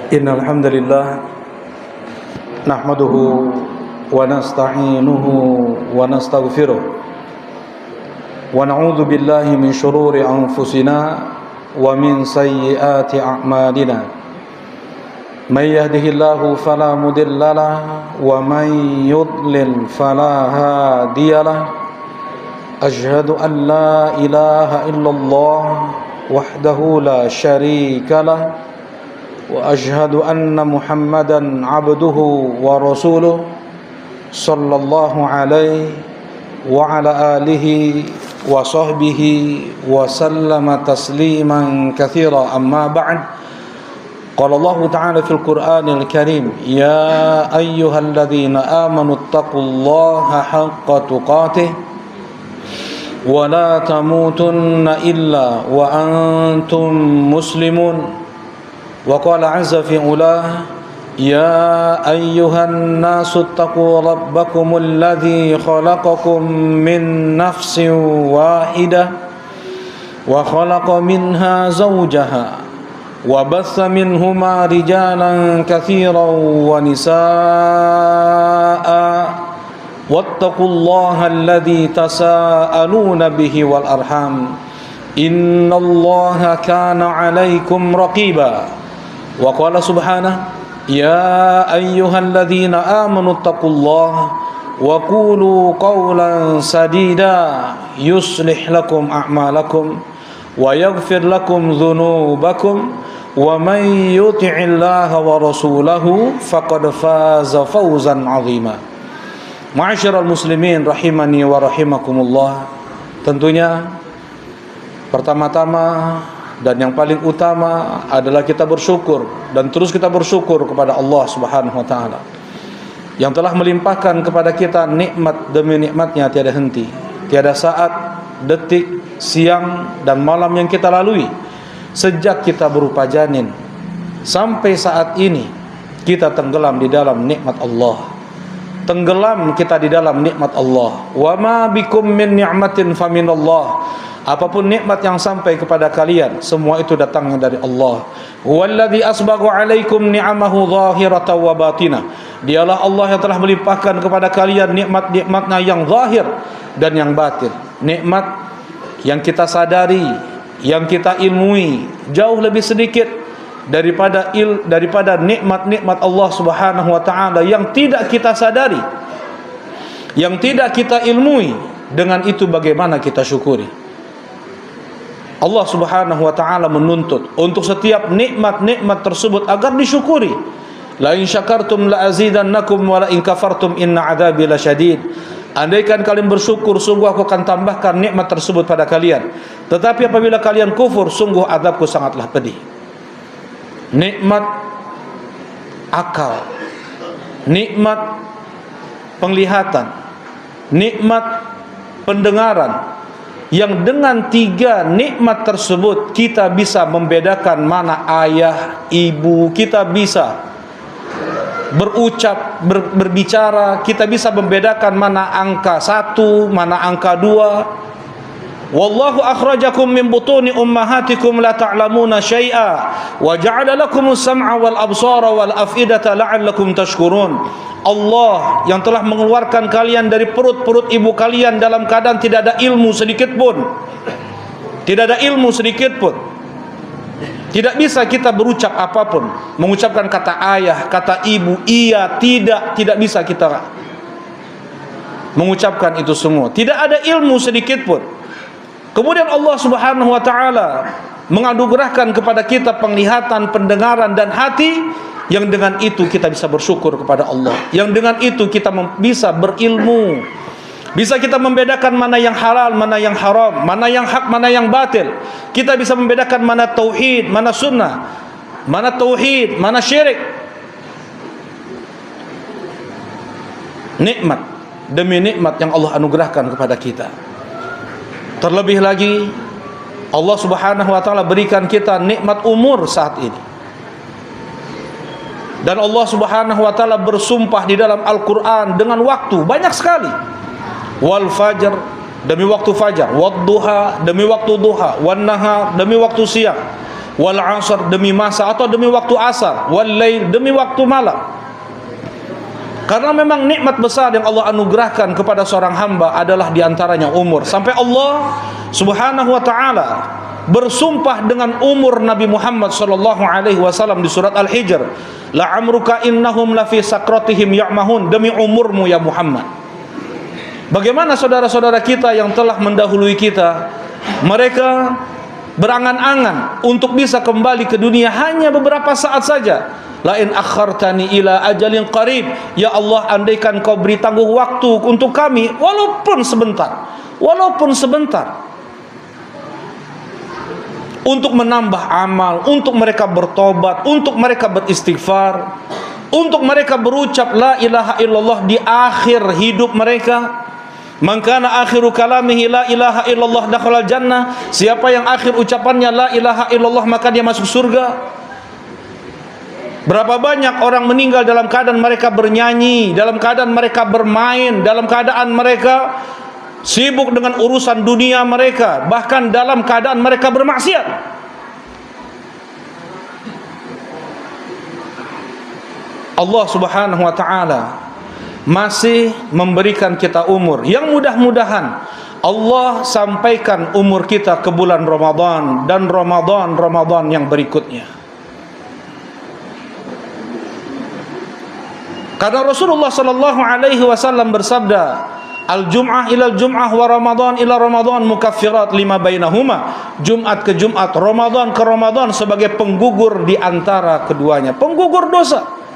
Innal hamdalillah nahmaduhu wa nasta'inuhu wa nastaghfiruh wa na'udzu billahi min shururi anfusina wa min sayyiati a'malina. May yahdihillahu fala mudilla lahu wa may yudlil fala hadiyalah. Asyhadu an la ilaha illallah wahdahu la syarika lah wa asyhadu anna Muhammadan abduhu wa rasuluh sallallahu alaihi wa ala alihi wa sahbihi wa sallama tasliman katsira. Amma ba'd. Qala Allah ta'ala fil Qur'anil Karim, ya ayyuhalladzina amanu taqullaha haqqa tuqatih wa la tamutunna illa wa antum muslimun. Wa qala 'azza fi 'ulah, ya ayyuhan nasu taqu rabbakumul ladzi khalaqakum min nafsin wahidah wa khalaqa minha zawjaha wa bassa minhuma rijalan katsiran wa nisaa'a wattaqullaha alladzi tasaaluna bihi wal arham innallaha kana 'alaikum raqiba. Wa qala subhanahu, ya ayyuhalladzina amanu taqullaha wa qulu qawlan sadida yuslih lakum a'malakum wa yaghfir lakum dhunubakum wa may yuti'illaha wa rasulahu faqad faza fawzan 'azima. Ma'asyiral muslimin rahimani wa rahimakumullah. Tentunya pertama-tama dan yang paling utama adalah kita bersyukur dan terus kita bersyukur kepada Allah Subhanahu wa taala yang telah melimpahkan kepada kita nikmat demi nikmatnya tiada henti, tiada saat, detik, siang dan malam yang kita lalui sejak kita berupa janin sampai saat ini. Kita tenggelam di dalam nikmat Allah, tenggelam kita di dalam nikmat Allah. Wa ma bikum min ni'matin faminallah. Apapun nikmat yang sampai kepada kalian, semua itu datangnya dari Allah. Huwallazi asbagha 'alaikum ni'amahu zahiratan wa batinah. Dialah Allah yang telah melimpahkan kepada kalian nikmat-nikmatnya yang zahir dan yang batin. Nikmat yang kita sadari, yang kita ilmui jauh lebih sedikit daripada nikmat-nikmat Allah Subhanahu wa taala yang tidak kita sadari, yang tidak kita ilmui. Dengan itu bagaimana kita syukuri? Allah Subhanahu wa taala menuntut untuk setiap nikmat-nikmat tersebut agar disyukuri. La in syakartum la azidannakum wa la in kafartum inna adzabi lasyadid. Andaikan kalian bersyukur, sungguh aku akan tambahkan nikmat tersebut pada kalian. Tetapi apabila kalian kufur, sungguh azabku sangatlah pedih. Nikmat akal, nikmat penglihatan, nikmat pendengaran, yang dengan tiga nikmat tersebut kita bisa membedakan mana ayah, ibu, kita bisa berucap, berbicara, kita bisa membedakan mana angka 1, mana angka 2. Wallahu akhrajakum min butuni ummahatikum la ta'lamuna syai'a wa ja'ala lakumus sam'a wal absara wal af'idata la'allakum tashkurun. Allah yang telah mengeluarkan kalian dari perut-perut ibu kalian dalam keadaan tidak ada ilmu sedikit pun. Tidak ada ilmu sedikit pun. Tidak bisa kita berucap apapun, mengucapkan kata ayah, kata ibu, iya, tidak bisa kita mengucapkan itu semua. Tidak ada ilmu sedikit pun. Kemudian Allah Subhanahu wa taala menganugerahkan kepada kita penglihatan, pendengaran dan hati, yang dengan itu kita bisa bersyukur kepada Allah, yang dengan itu kita bisa berilmu, bisa kita membedakan mana yang halal, mana yang haram, mana yang hak, mana yang batil. Kita bisa membedakan mana tauhid, mana sunnah, mana tauhid, mana syirik. Nikmat demi nikmat yang Allah anugerahkan kepada kita. Terlebih lagi Allah Subhanahu wa taala berikan kita nikmat umur saat ini. Dan Allah Subhanahu wa taala bersumpah di dalam Al-Qur'an dengan waktu banyak sekali. Wal fajr, demi waktu fajar, wad duha, demi waktu duha, wan nahar, demi waktu siang. wal 'asr, demi masa atau demi waktu asar, wal lail, demi waktu malam. Karena memang nikmat besar yang Allah anugerahkan kepada seorang hamba adalah diantaranya umur. Sampai Allah Subhanahu wa ta'ala bersumpah dengan umur Nabi Muhammad sallallahu alaihi wasallam di surat Al-Hijr, la amruka innahum lafi sakratihim ya'mahun, demi umurmu ya Muhammad. Bagaimana saudara-saudara kita yang telah mendahului kita, mereka berangan-angan untuk bisa kembali ke dunia hanya beberapa saat saja. La in akhartani ila ajalin qarib, ya Allah, andaikan kau beri tangguh waktu untuk kami walaupun sebentar, untuk menambah amal, untuk mereka bertobat, untuk mereka beristighfar, untuk mereka berucap la ilaha illallah di akhir hidup mereka. Man kana akhiru kalamihi la ilaha illallah dakhala jannah, siapa yang akhir ucapannya la ilaha illallah maka dia masuk surga. Berapa banyak orang meninggal dalam keadaan mereka bernyanyi, dalam keadaan mereka bermain, dalam keadaan mereka sibuk dengan urusan dunia mereka, bahkan dalam keadaan mereka bermaksiat. Allah Subhanahu wa ta'ala masih memberikan kita umur yang mudah-mudahan Allah sampaikan umur kita ke bulan Ramadan dan Ramadan yang berikutnya. Karena Rasulullah sallallahu alaihi wasallam bersabda, al-jum'ah ila al-jum'ah wa Ramadan ila Ramadan mukaffirat lima bainahuma. Jumat ke Jumat, Ramadan ke Ramadan sebagai penggugur di antara keduanya, penggugur dosa.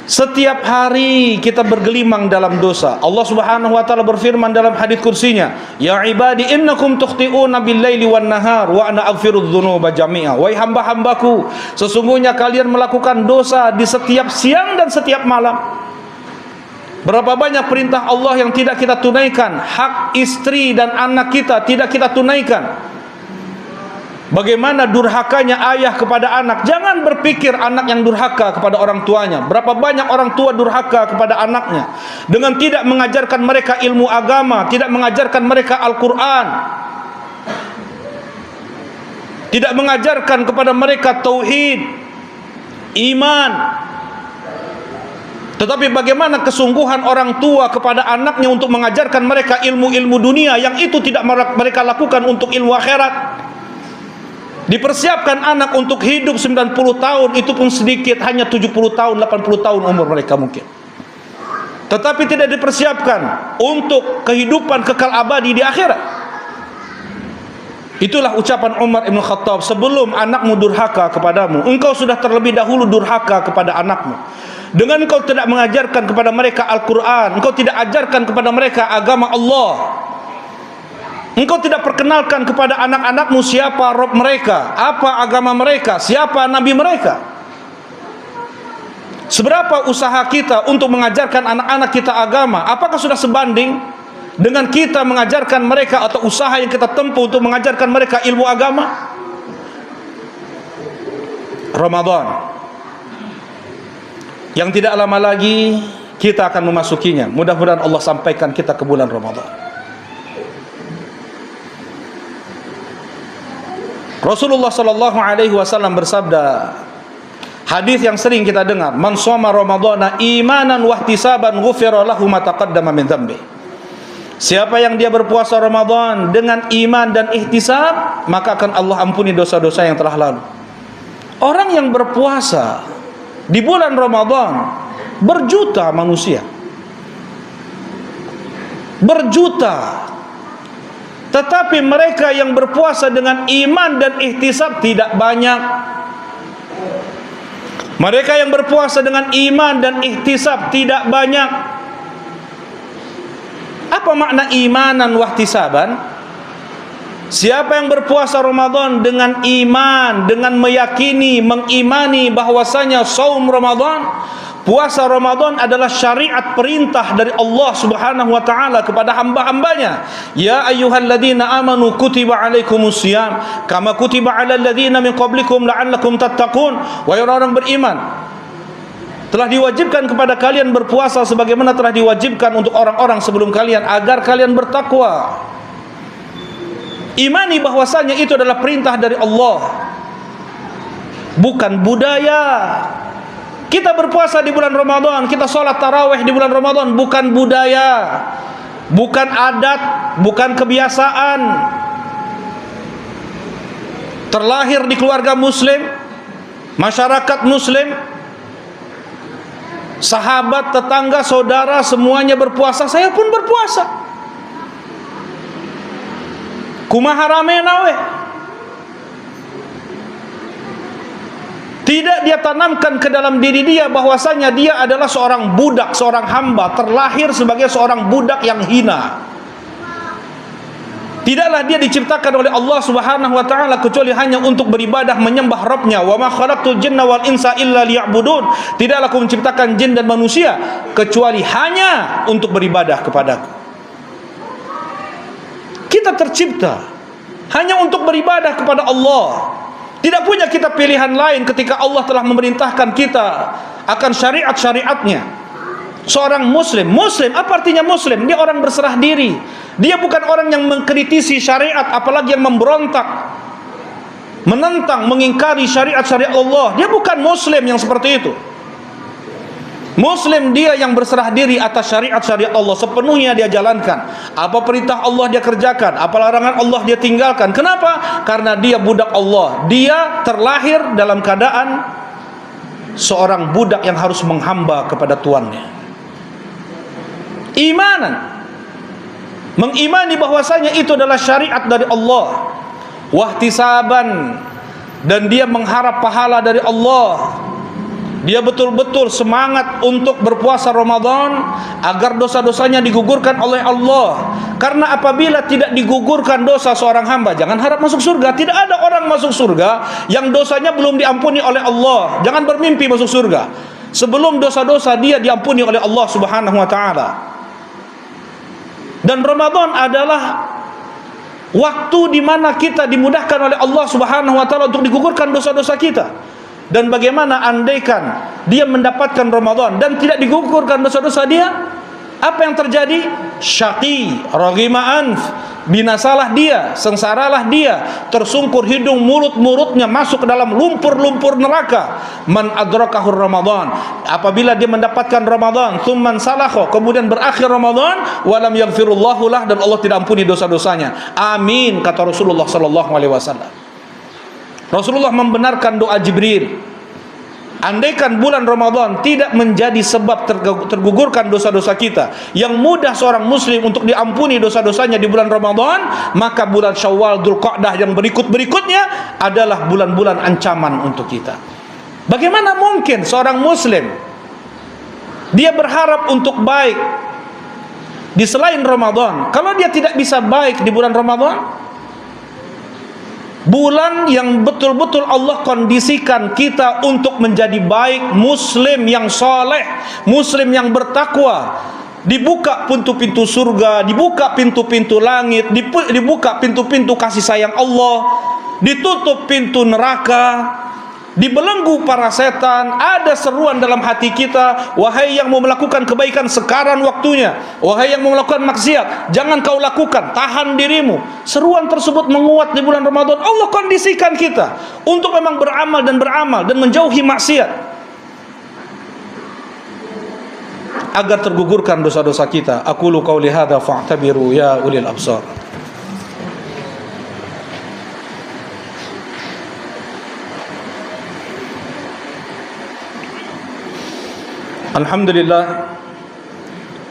Setiap hari kita bergelimang dalam dosa. Allah Subhanahu wa taala berfirman dalam hadits kursinya, ya ibadi innakum tukhti'una bil-laili wan-nahar wa ana aghfirudz dzunuba jami'a. Wahai hamba-hambaku, sesungguhnya kalian melakukan dosa di setiap siang dan setiap malam. Berapa banyak perintah Allah yang tidak kita tunaikan, hak istri dan anak kita tidak kita tunaikan. Bagaimana durhakanya ayah kepada anak. Jangan berpikir anak yang durhaka kepada orang tuanya. Berapa banyak orang tua durhaka kepada anaknya dengan tidak mengajarkan mereka ilmu agama, tidak mengajarkan mereka Al-Quran, tidak mengajarkan kepada mereka tauhid, iman. Tetapi bagaimana kesungguhan orang tua kepada anaknya untuk mengajarkan mereka ilmu-ilmu dunia yang itu tidak mereka lakukan untuk ilmu akhirat. Dipersiapkan anak untuk hidup 90 tahun, itu pun sedikit, hanya 70 tahun, 80 tahun umur mereka mungkin. Tetapi tidak dipersiapkan untuk kehidupan kekal abadi di akhirat. Itulah ucapan Umar Ibn Khattab, sebelum anakmu durhaka kepadamu, engkau sudah terlebih dahulu durhaka kepada anakmu. Dengan engkau tidak mengajarkan kepada mereka Al-Quran, engkau tidak ajarkan kepada mereka agama Allah, engkau tidak perkenalkan kepada anak-anakmu siapa Rabb mereka, apa agama mereka, siapa Nabi mereka. Seberapa usaha kita untuk mengajarkan anak-anak kita agama? Apakah sudah sebanding dengan kita mengajarkan mereka atau usaha yang kita tempuh untuk mengajarkan mereka ilmu agama? Ramadan yang tidak lama lagi kita akan memasukinya. Mudah-mudahan Allah sampaikan kita ke bulan Ramadan. Rasulullah sallallahu alaihi wasallam bersabda, hadis yang sering kita dengar, man shoma ramadhana imanan wa ihtisaban ghufira lahu ma taqaddama min dhanbi. Siapa yang dia berpuasa Ramadan dengan iman dan ihtisab, maka akan Allah ampuni dosa-dosa yang telah lalu. Orang yang berpuasa di bulan Ramadan berjuta manusia, berjuta. Tetapi mereka yang berpuasa dengan iman dan ihtisab tidak banyak. Mereka yang berpuasa dengan iman dan ihtisab tidak banyak. Apa makna imanan wa ihtisaban? Siapa yang berpuasa Ramadan dengan iman, dengan meyakini, mengimani bahwasanya saum Ramadan, puasa Ramadan adalah syariat perintah dari Allah Subhanahu wa taala kepada hamba-hambanya. Ya ayyuhalladzina amanu kutiba alaikumusiyam kama kutiba alal ladzina min qablikum la'allakum tattaqun. Wahai orang beriman, telah diwajibkan kepada kalian berpuasa sebagaimana telah diwajibkan untuk orang-orang sebelum kalian agar kalian bertakwa. Imani bahwasanya itu adalah perintah dari Allah, bukan budaya. Kita berpuasa di bulan Ramadan, kita sholat tarawih di bulan Ramadan, bukan budaya, bukan adat, bukan kebiasaan. Terlahir di keluarga muslim, masyarakat muslim, sahabat, tetangga, saudara semuanya berpuasa, saya pun berpuasa. Kumaha ramena we. Tidak dia tanamkan ke dalam diri dia bahwasanya dia adalah seorang budak, seorang hamba, terlahir sebagai seorang budak yang hina. Tidaklah dia diciptakan oleh Allah Subhanahu wa taala kecuali hanya untuk beribadah menyembah Rabbnya. Wa ma khalaqtul jinna wal insa illa liya'budun. Tidaklah aku menciptakan jin dan manusia kecuali hanya untuk beribadah kepadaku. Kita tercipta hanya untuk beribadah kepada Allah. Tidak punya kita pilihan lain ketika Allah telah memerintahkan kita akan syariat-syariatnya. Seorang muslim, apa artinya muslim? Dia orang berserah diri. Dia bukan orang yang mengkritisi syariat, apalagi yang memberontak, menentang, mengingkari syariat-syariat Allah. Dia bukan muslim yang seperti itu. Muslim dia yang berserah diri atas syariat-syariat Allah, sepenuhnya dia jalankan. Apa perintah Allah dia kerjakan, apa larangan Allah dia tinggalkan. Kenapa? Karena dia budak Allah. Dia terlahir dalam keadaan seorang budak yang harus menghamba kepada tuannya. Imanan, mengimani bahwasanya itu adalah syariat dari Allah. Wahtisaban, dan dia mengharap pahala dari Allah. Dia betul-betul semangat untuk berpuasa Ramadan agar dosa-dosanya digugurkan oleh Allah. Karena apabila tidak digugurkan dosa seorang hamba, jangan harap masuk surga. Tidak ada orang masuk surga yang dosanya belum diampuni oleh Allah. Jangan bermimpi masuk surga sebelum dosa-dosa dia diampuni oleh Allah Subhanahu wa taala. Dan Ramadan adalah waktu di mana kita dimudahkan oleh Allah Subhanahu wa taala untuk digugurkan dosa-dosa kita. Dan bagaimana andaikan dia mendapatkan Ramadan dan tidak digugurkan dosa-dosa dia? Apa yang terjadi? Syaqi, raghima anf, binasalah dia, sengsaralah dia, tersungkur hidung, mulut-mulutnya masuk ke dalam lumpur-lumpur neraka. Man adrakahu Ramadan, apabila dia mendapatkan Ramadan, tsumman salakha, kemudian berakhir Ramadan, walam yaghfirullahu lah, dan Allah tidak ampuni dosa-dosanya. Amin, kata Rasulullah sallallahu alaihi wasallam. Rasulullah membenarkan doa Jibril. Andaikan bulan Ramadan tidak menjadi sebab tergugurkan dosa-dosa kita, yang mudah seorang muslim untuk diampuni dosa-dosanya di bulan Ramadan, maka bulan Syawal, Dzulqa'dah yang berikut-berikutnya adalah bulan-bulan ancaman untuk kita. Bagaimana mungkin seorang muslim dia berharap untuk baik di selain Ramadan kalau dia tidak bisa baik di bulan Ramadan? Bulan yang betul-betul Allah kondisikan kita untuk menjadi baik, muslim yang soleh, muslim yang bertakwa. Dibuka pintu-pintu surga, dibuka pintu-pintu langit, dibuka pintu-pintu kasih sayang Allah, ditutup pintu neraka, dibelenggu para setan. Ada seruan dalam hati kita, wahai yang mau melakukan kebaikan, sekarang waktunya. Wahai yang mau melakukan maksiat, jangan kau lakukan, tahan dirimu. Seruan tersebut menguat di bulan Ramadan. Allah kondisikan kita untuk memang beramal dan menjauhi maksiat, agar tergugurkan dosa-dosa kita. Aqulu qauli hadza fa'tabiru ya ulil absar.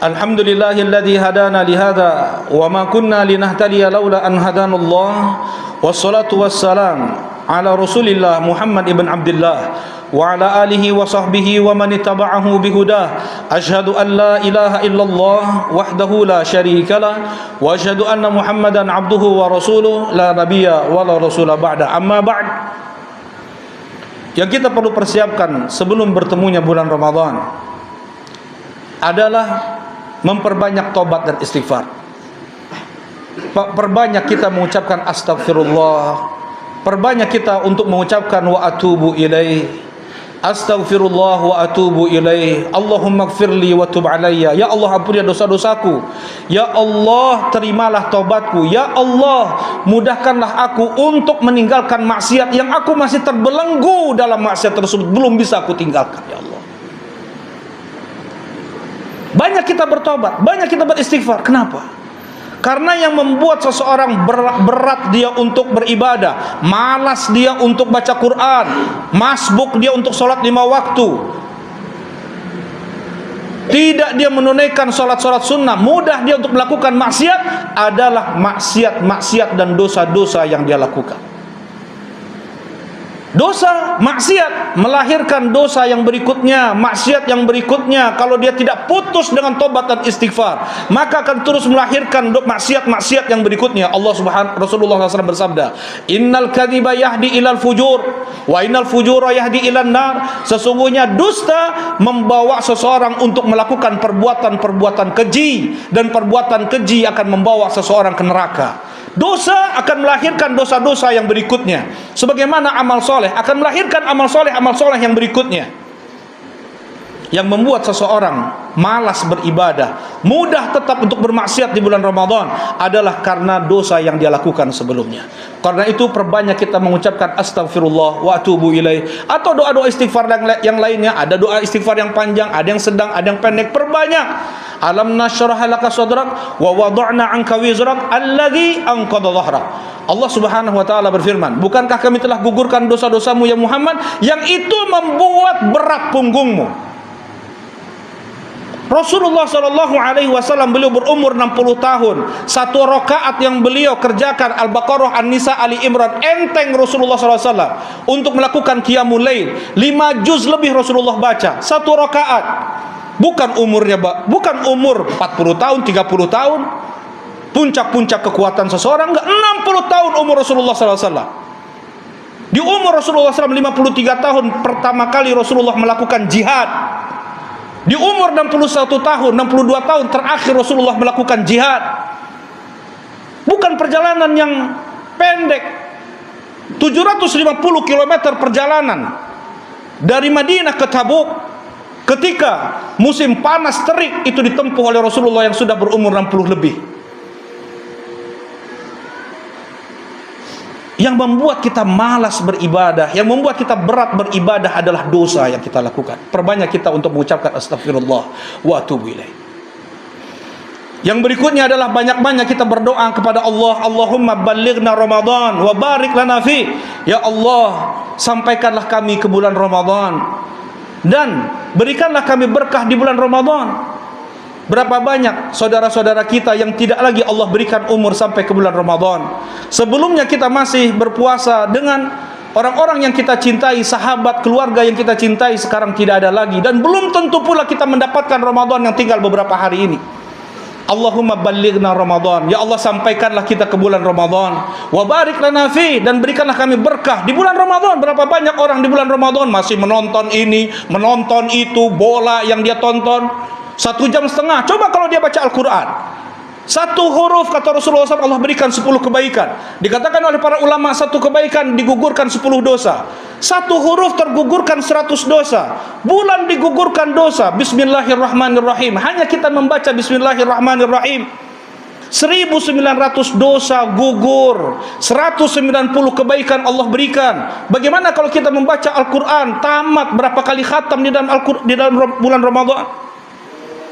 Alhamdulillahilladzi hadana lihada wa ma kunna linahtadiya laula an hadanallah. Wassalatu wassalam ala Rasulillah Muhammad ibn Abdullah wa ala alihi wa sahbihi wa man ittaba'ahu bihudah. Asyhadu an la ilaha illallah wahdahu la syarika lah wa asyhadu anna Muhammadan abduhu wa rasuluh la nabiyya wa la rasula ba'da. Amma ba'd. Yang kita perlu persiapkan sebelum bertemunya bulan Ramadan adalah memperbanyak tobat dan istighfar. Perbanyak kita mengucapkan astagfirullah, perbanyak kita untuk mengucapkan wa atubu ilaih. Astaghfirullah wa atubu ilaih. Allahumma gfirli wa tub alayya. Ya Allah, ampuni dosa-dosaku. Ya Allah, terimalah taubatku. Ya Allah, mudahkanlah aku untuk meninggalkan maksiat yang aku masih terbelenggu dalam maksiat tersebut, belum bisa aku tinggalkan. Ya Allah, banyak kita bertobat, banyak kita beristighfar. Kenapa? Karena yang membuat seseorang berat dia untuk beribadah, malas dia untuk baca Quran, masbuk dia untuk sholat 5 waktu, tidak dia menunaikan sholat-sholat sunnah, mudah dia untuk melakukan maksiat, adalah maksiat dan dosa-dosa yang dia lakukan. Dosa, maksiat melahirkan dosa yang berikutnya, maksiat yang berikutnya. Kalau dia tidak putus dengan tobat dan istighfar, maka akan terus melahirkan maksiat-maksiat yang berikutnya. Rasulullah SAW bersabda, Innal kadhiba yahdi ilal fujur, wa innal fujura yahdi ilan nar. Sesungguhnya dusta membawa seseorang untuk melakukan perbuatan-perbuatan keji, dan perbuatan keji akan membawa seseorang ke neraka. Dosa akan melahirkan dosa-dosa yang berikutnya, sebagaimana amal soleh akan melahirkan amal soleh yang berikutnya. Yang membuat seseorang malas beribadah, mudah tetap untuk bermaksiat di bulan Ramadan, adalah karena dosa yang dia lakukan sebelumnya. Karena itu perbanyak kita mengucapkan astaghfirullah wa atubu ilaih, atau doa-doa istighfar yang lainnya. Ada doa istighfar yang panjang, ada yang sedang, ada yang pendek. Perbanyak. Alam nashrah laka sadrak wa wada'na 'anka wizrak alladhi anqadha dhahrak. Allah Subhanahu wa taala berfirman, bukankah kami telah gugurkan dosa-dosamu ya Muhammad, yang itu membuat berat punggungmu. Rasulullah SAW beliau berumur 60 tahun. Satu rakaat yang beliau kerjakan Al-Baqarah, An-Nisa, Ali Imran, enteng Rasulullah SAW untuk melakukan qiyamul lail. 5 juz lebih Rasulullah baca satu rakaat. Bukan umurnya, bukan umur 40 tahun, 30 tahun, puncak-puncak kekuatan seseorang, enggak. 60 tahun umur Rasulullah SAW. Di umur Rasulullah SAW 53 tahun pertama kali Rasulullah melakukan jihad. Di umur 61 tahun, 62 tahun terakhir Rasulullah melakukan jihad. Bukan perjalanan yang pendek. 750 km perjalanan dari Madinah ke Tabuk. Ketika musim panas terik itu ditempuh oleh Rasulullah yang sudah berumur 60 lebih. Yang membuat kita malas beribadah, yang membuat kita berat beribadah adalah dosa yang kita lakukan. Perbanyak kita untuk mengucapkan astagfirullah wa atubu ilaih. Yang berikutnya adalah banyak-banyak kita berdoa kepada Allah, Allahumma ballighna Ramadan wa barik lana fi. Ya Allah, sampaikanlah kami ke bulan Ramadan dan berikanlah kami berkah di bulan Ramadan. Berapa banyak saudara-saudara kita yang tidak lagi Allah berikan umur sampai ke bulan Ramadan. Sebelumnya kita masih berpuasa dengan orang-orang yang kita cintai, sahabat, keluarga yang kita cintai, sekarang tidak ada lagi. Dan belum tentu pula kita mendapatkan Ramadan yang tinggal beberapa hari ini. Allahumma ballighna Ramadan. Ya Allah, sampaikanlah kita ke bulan Ramadan. Wa barik lana fi, dan berikanlah kami berkah di bulan Ramadan. Berapa banyak orang di bulan Ramadan masih menonton ini, menonton itu, bola yang dia tonton 1,5 jam. Coba kalau dia baca Al-Quran, 1 huruf kata Rasulullah SAW Allah berikan 10 kebaikan. Dikatakan oleh para ulama 1 kebaikan digugurkan 10 dosa. 1 huruf tergugurkan 100 dosa. Bulan digugurkan dosa. Bismillahirrahmanirrahim. Hanya kita membaca Bismillahirrahmanirrahim, 1900 dosa gugur, 190 kebaikan Allah berikan. Bagaimana kalau kita membaca Al-Quran tamat berapa kali khatam di dalam bulan Ramadan?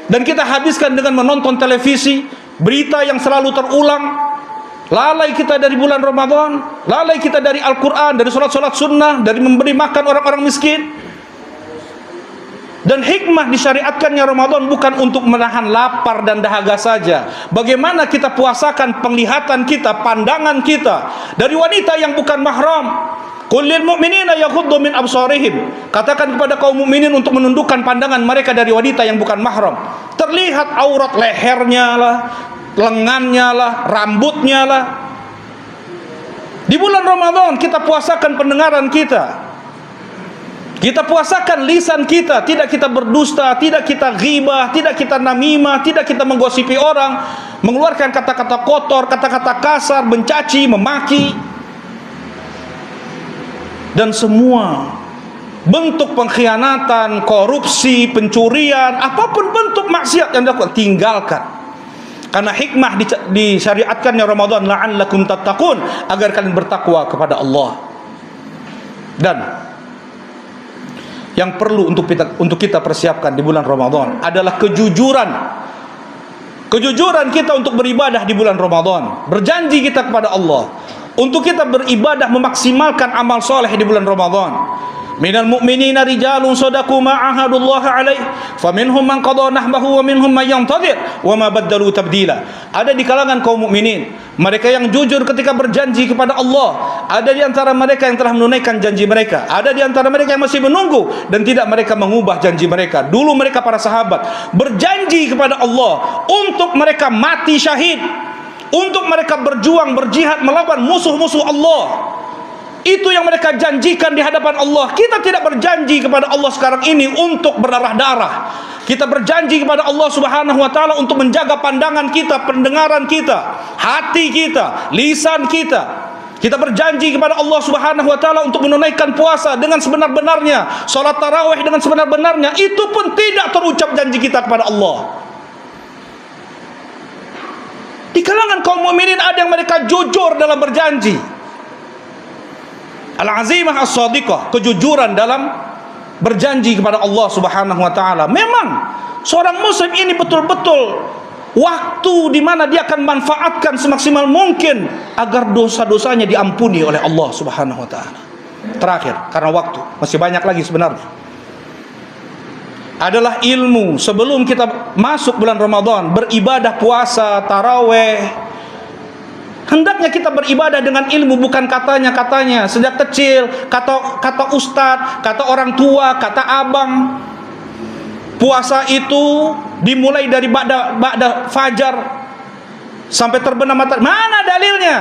Dan kita habiskan dengan menonton televisi, berita yang selalu terulang. Lalai kita dari bulan Ramadan, lalai kita dari Al-Quran, dari sholat-sholat sunnah, dari memberi makan orang-orang miskin. Dan hikmah disyariatkannya Ramadan bukan untuk menahan lapar dan dahaga saja. Bagaimana kita puasakan penglihatan kita, pandangan kita dari wanita yang bukan mahram. Qul lil mu'minina yaghuddu min absarihim. Katakan kepada kaum mukminin untuk menundukkan pandangan mereka dari wanita yang bukan mahram. Terlihat aurat lehernya lah, lengannya lah, rambutnya lah. Di bulan Ramadan kita puasakan pendengaran kita. Kita puasakan lisan kita, tidak kita berdusta, tidak kita ghibah, tidak kita namimah, tidak kita menggosipi orang, mengeluarkan kata-kata kotor, kata-kata kasar, mencaci, memaki. Dan semua bentuk pengkhianatan, korupsi, pencurian, apapun bentuk maksiat yang dilakukan, tinggalkan. Karena hikmah disyariatkannya Ramadan, la'allakum tattaqun, agar kalian bertakwa kepada Allah. Dan yang perlu untuk kita persiapkan di bulan Ramadan adalah kejujuran. Kejujuran kita untuk beribadah di bulan Ramadan. Berjanji kita kepada Allah untuk kita beribadah, memaksimalkan amal soleh di bulan Ramadan. Minal mu'minina rijalun sadaqu ma ahadullah alaih faminhum man qada nahbahu wa minhum man yantadhir wa ma baddalu tabdila. Ada di kalangan kaum mukminin mereka yang jujur ketika berjanji kepada Allah. Ada di antara mereka yang telah menunaikan janji mereka. Ada di antara mereka yang masih menunggu dan tidak mereka mengubah janji mereka. Dulu mereka para sahabat berjanji kepada Allah untuk mereka mati syahid, untuk mereka berjuang, berjihad melawan musuh-musuh Allah. Itu yang mereka janjikan di hadapan Allah. Kita tidak berjanji kepada Allah sekarang ini untuk berdarah-darah. Kita berjanji kepada Allah Subhanahu wa taala untuk menjaga pandangan kita, pendengaran kita, hati kita, lisan kita. Kita berjanji kepada Allah Subhanahu wa taala untuk menunaikan puasa dengan sebenar-benarnya, salat tarawih dengan sebenar-benarnya. Itu pun tidak terucap janji kita kepada Allah. Di kalangan kaum mukminin ada yang mereka jujur dalam berjanji. Al-azimah as-sadiqah, kejujuran dalam berjanji kepada Allah Subhanahu wa taala. Memang seorang muslim ini betul-betul waktu di mana dia akan manfaatkan semaksimal mungkin agar dosa-dosanya diampuni oleh Allah Subhanahu wa taala. Terakhir, karena waktu masih banyak lagi sebenarnya, adalah ilmu. Sebelum kita masuk bulan Ramadan, beribadah, puasa, taraweh, hendaknya kita beribadah dengan ilmu, bukan katanya-katanya sejak kecil, kata ustadz, kata orang tua, kata abang. Puasa itu dimulai dari ba'da fajar sampai terbenam matahari. Mana dalilnya?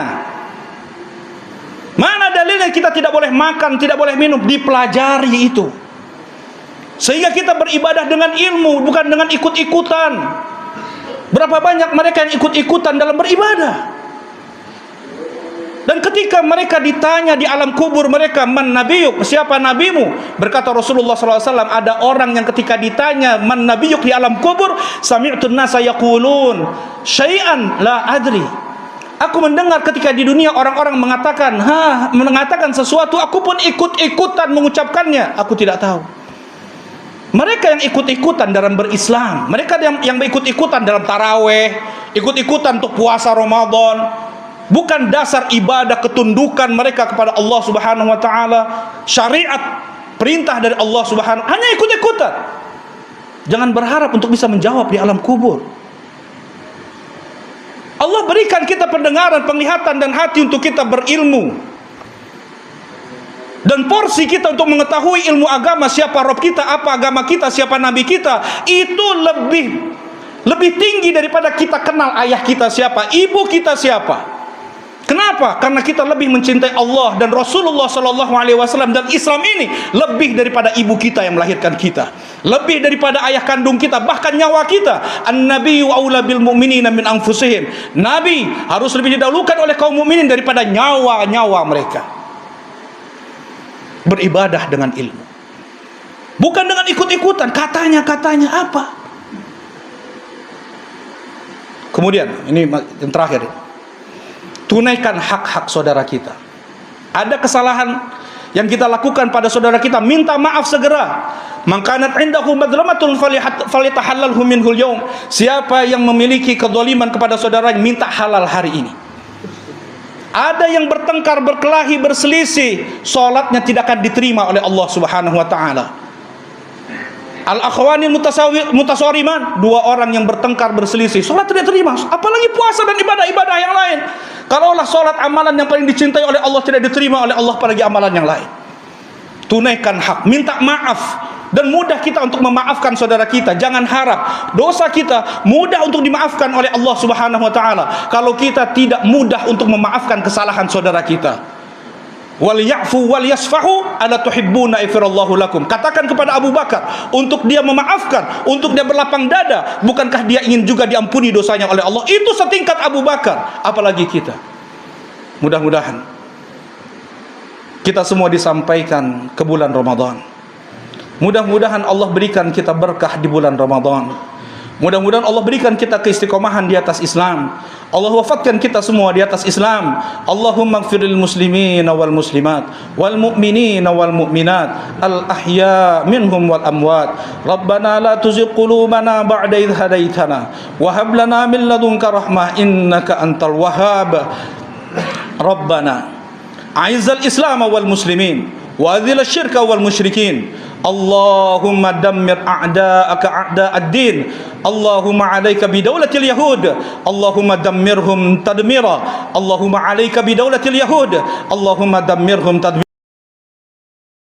Mana dalilnya kita tidak boleh makan, tidak boleh minum? Dipelajari itu. Sehingga kita beribadah dengan ilmu, bukan dengan ikut-ikutan. Berapa banyak mereka yang ikut-ikutan dalam beribadah? Dan ketika mereka ditanya di alam kubur mereka, man nabiyuk, siapa nabimu? Berkata Rasulullah SAW, ada orang yang ketika ditanya man nabiyuk di alam kubur, sami'tun nasa yaqulun syai'an la adri. Aku mendengar ketika di dunia orang-orang mengatakan sesuatu, aku pun ikut-ikutan mengucapkannya, aku tidak tahu. Mereka yang ikut-ikutan dalam berislam, mereka yang ikut-ikutan dalam taraweh, ikut-ikutan untuk puasa Ramadan, bukan dasar ibadah ketundukan mereka kepada Allah Subhanahu wa taala, syariat, perintah dari Allah Subhanahu, hanya ikut-ikutan. Jangan berharap untuk bisa menjawab di alam kubur. Allah berikan kita pendengaran, penglihatan dan hati untuk kita berilmu. Dan porsi kita untuk mengetahui ilmu agama, siapa Rabb kita, apa agama kita, siapa nabi kita, itu lebih tinggi daripada kita kenal ayah kita siapa, ibu kita siapa. Kenapa? Karena kita lebih mencintai Allah dan Rasulullah SAW, dan Islam ini lebih daripada ibu kita yang melahirkan kita, lebih daripada ayah kandung kita, bahkan nyawa kita. An-nabiyyu aula bil mu'minina min anfusihim. Nabi harus lebih didahulukan oleh kaum mukminin daripada nyawa-nyawa mereka. Beribadah dengan ilmu, bukan dengan ikut-ikutan, katanya apa. Kemudian ini yang terakhir, tunaikan hak-hak saudara kita. Ada kesalahan yang kita lakukan pada saudara kita, minta maaf segera. Mangkanat indahu madlamatun falitahallalhu minhul yaum. Siapa yang memiliki kezaliman kepada saudaranya, minta halal hari ini. Ada yang bertengkar, berkelahi, berselisih, salatnya tidak akan diterima oleh Allah Subhanahu wa taala. Al-akhwani mutasawriman, dua orang yang bertengkar, berselisih, salat tidak terima, apalagi puasa dan ibadah-ibadah yang lain. Kalaulah salat amalan yang paling dicintai oleh Allah tidak diterima oleh Allah, apalagi amalan yang lain. Tunaikan hak, minta maaf, dan mudah kita untuk memaafkan saudara kita. Jangan harap dosa kita mudah untuk dimaafkan oleh Allah Subhanahu wa taala kalau kita tidak mudah untuk memaafkan kesalahan saudara kita. Wal ya'fu wal yasfahu ala tuhibbuna ifirallahu lakum. Katakan kepada Abu Bakar untuk dia memaafkan, untuk dia berlapang dada, bukankah dia ingin juga diampuni dosanya oleh Allah? Itu setingkat Abu Bakar, apalagi kita. Mudah-mudahan kita semua disampaikan ke bulan Ramadan Mudah-mudahan Allah berikan kita berkah di bulan Ramadan. Mudah-mudahan Allah berikan kita keistiqomahan di atas Islam. Allah wafatkan kita semua di atas Islam. Allahumma ighfiril muslimin wal muslimat wal mu'minin wal mu'minat al ahya minhum wal amwat. Rabbana la tuzigh qulubana ba'da idh hadaitana wa hab lana min ladunka rahmah innaka antal wahhab. Rabbana a'izzal islam wal muslimin wa adhil asyirka wal musyrikin. Allahumma dammir a'da'aka a'da'ad-din. Allahumma 'alaika bidawlatil yahud. Allahumma dammirhum tadmira. Allahumma 'alaika bidawlatil yahud. Allahumma dammirhum tadmira.